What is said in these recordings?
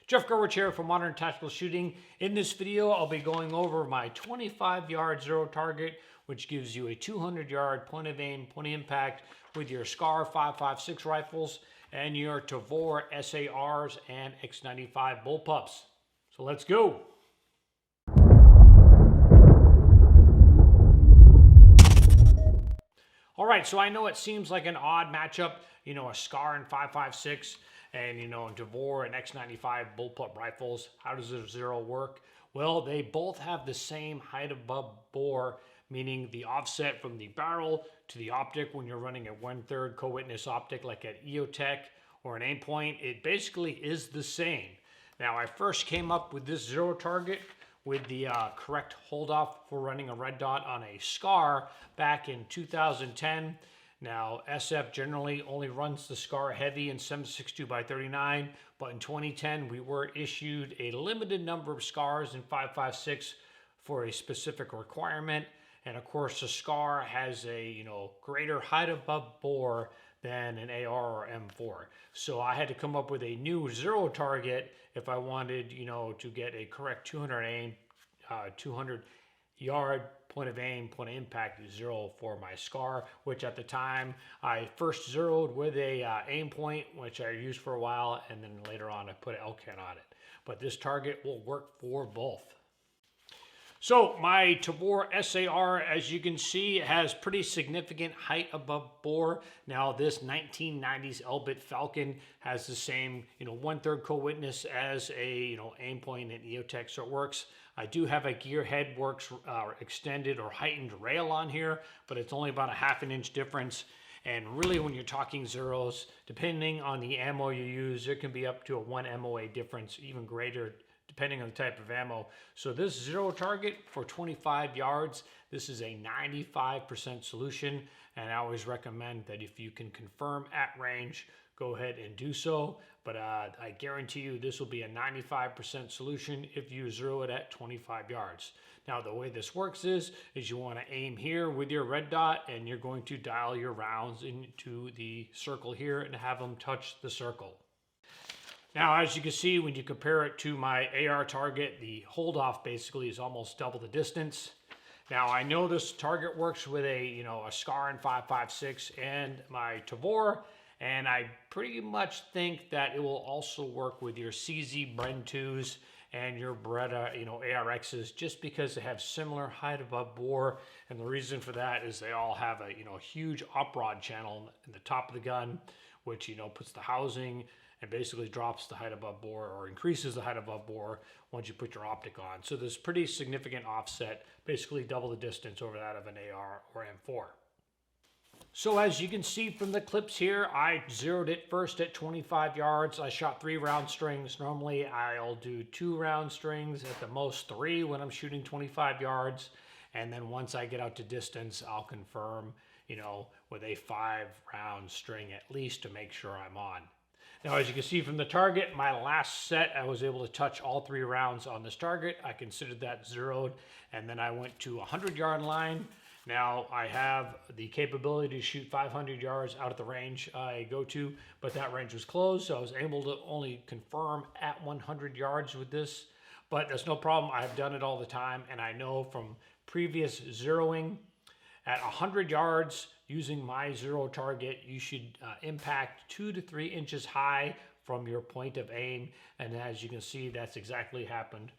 Jeff Gerwich here for Modern Tactical Shooting. In this video, I'll be going over my 25-yard zero target, which gives you a 200-yard point of aim, point of impact with your SCAR 5.56 rifles and your Tavor SARs and X95 bullpups. So let's go. All right, so I know it seems like an odd matchup, a SCAR and 5.56 and, Tavor and X95 bullpup rifles. How does the zero work? Well, they both have the same height above bore, meaning the offset from the barrel to the optic when you're running a 1/3 co-witness optic like at EOTech or an aim point, it basically is the same. Now, I first came up with this zero target with the correct hold off for running a red dot on a SCAR back in 2010. Now, SF generally only runs the SCAR heavy in 7.62x39, but in 2010 we were issued a limited number of SCARs in 5.56 for a specific requirement. And of course, the SCAR has a greater height above bore than an AR or M4. So I had to come up with a new zero target if I wanted, to get a correct 200 yard point of aim, point of impact zero for my SCAR, which at the time I first zeroed with a aim point, which I used for a while, and then later on I put an LCAN on it. But this target will work for both. So my Tavor SAR, as you can see, has pretty significant height above bore. Now this 1990s Elbit Falcon has the same, 1/3 co-witness as a, aim point and EOTech, so it works. I do have a Gearhead Works extended or heightened rail on here, but it's only about a 1/2 inch difference. And really when you're talking zeros, depending on the ammo you use, there can be up to a 1 MOA difference, even greater depending on the type of ammo. So this zero target for 25 yards, this is a 95% solution. And I always recommend that if you can confirm at range, go ahead and do so. But I guarantee you this will be a 95% solution if you zero it at 25 yards. Now the way this works is you want to aim here with your red dot and you're going to dial your rounds into the circle here and have them touch the circle. Now, as you can see, when you compare it to my AR target, the hold off basically is almost double the distance. Now, I know this target works with a SCAR and 5.56 and my Tavor, and I pretty much think that it will also work with your CZ Bren 2s and your Beretta, ARXs, just because they have similar height above bore. And the reason for that is they all have a, huge op rod channel in the top of the gun, which, puts the housing and basically drops the height above bore or increases the height above bore once you put your optic on. So there's pretty significant offset, basically double the distance over that of an AR or M4. So as you can see from the clips here, I zeroed it first at 25 yards. I shot 3 round strings. Normally I'll do 2 round strings, at the most 3 when I'm shooting 25 yards. And then once I get out to distance, I'll confirm, with a 5 round string at least to make sure I'm on. Now, as you can see from the target, my last set, I was able to touch all 3 rounds on this target. I considered that zeroed, and then I went to a 100-yard line. Now, I have the capability to shoot 500 yards out of the range I go to, but that range was closed, so I was able to only confirm at 100 yards with this. But that's no problem. I've done it all the time, and I know from previous zeroing at 100 yards, using my zero target, you should impact 2 to 3 inches high from your point of aim. And as you can see, that's exactly happened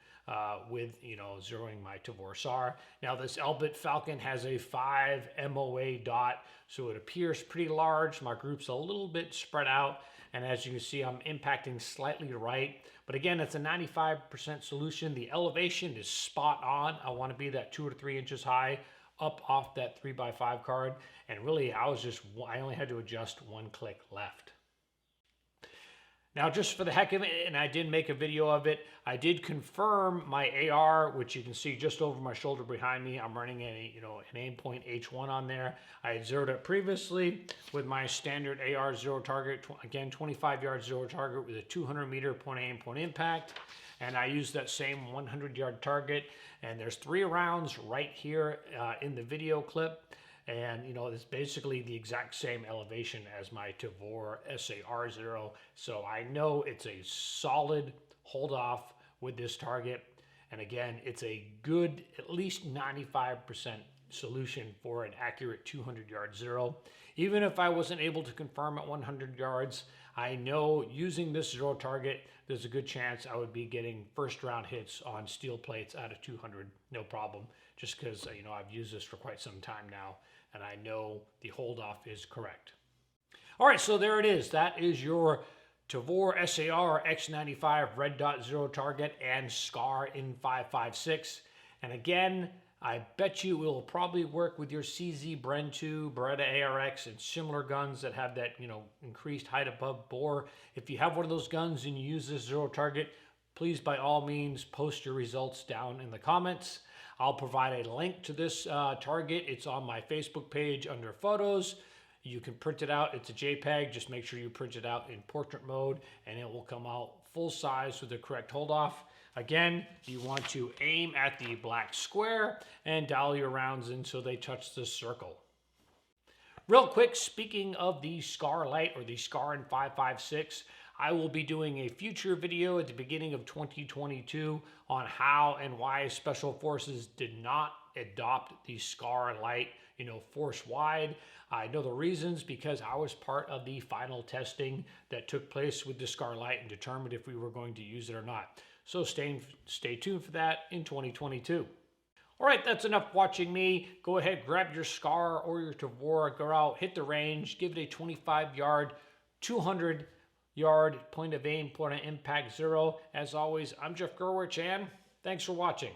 with, zeroing my Tavor SAR. Now this Elbit Falcon has a 5 MOA dot, so it appears pretty large. My group's a little bit spread out. And as you can see, I'm impacting slightly right. But again, it's a 95% solution. The elevation is spot on. I want to be that 2 or 3 inches high up off that 3x5 card, and really I only had to adjust 1 click left. Now, just for the heck of it, and I did make a video of it, I did confirm my AR, which you can see just over my shoulder behind me. I'm running an aim point H1 on there. I had zeroed it previously with my standard AR zero target, again 25 yard zero target with a 200 meter point aim, point impact. And I used that same 100-yard target, and there's 3 rounds right here in the video clip. And it's basically the exact same elevation as my Tavor SAR 0. So I know it's a solid hold off with this target. And again, it's a good, at least 95% solution for an accurate 200-yard zero. Even if I wasn't able to confirm at 100 yards, I know using this zero target, there's a good chance I would be getting first round hits on steel plates out of 200, no problem, just because I've used this for quite some time now, and I know the hold off is correct. All right, so there it is. That is your Tavor SAR X95 red dot zero target and SCAR in 5.56. And again, I bet you it will probably work with your CZ Bren 2, Beretta ARX, and similar guns that have that, increased height above bore. If you have one of those guns and you use this zero target, please by all means post your results down in the comments. I'll provide a link to this target. It's on my Facebook page under photos. You can print it out. It's a JPEG. Just make sure you print it out in portrait mode and it will come out full size with the correct hold off. Again, you want to aim at the black square and dial your rounds in so they touch the circle. Real quick, speaking of the SCAR Light or the SCAR in 5.56, I will be doing a future video at the beginning of 2022 on how and why Special Forces did not adopt the SCAR Light, force-wide. I know the reasons because I was part of the final testing that took place with the SCAR Light and determined if we were going to use it or not. So stay tuned for that in 2022. All right, that's enough watching me. Go ahead, grab your SCAR or your Tavor, go out, hit the range, give it a 25-yard, 200-yard point of aim, point of impact zero. As always, I'm Jeff Gerwich, and thanks for watching.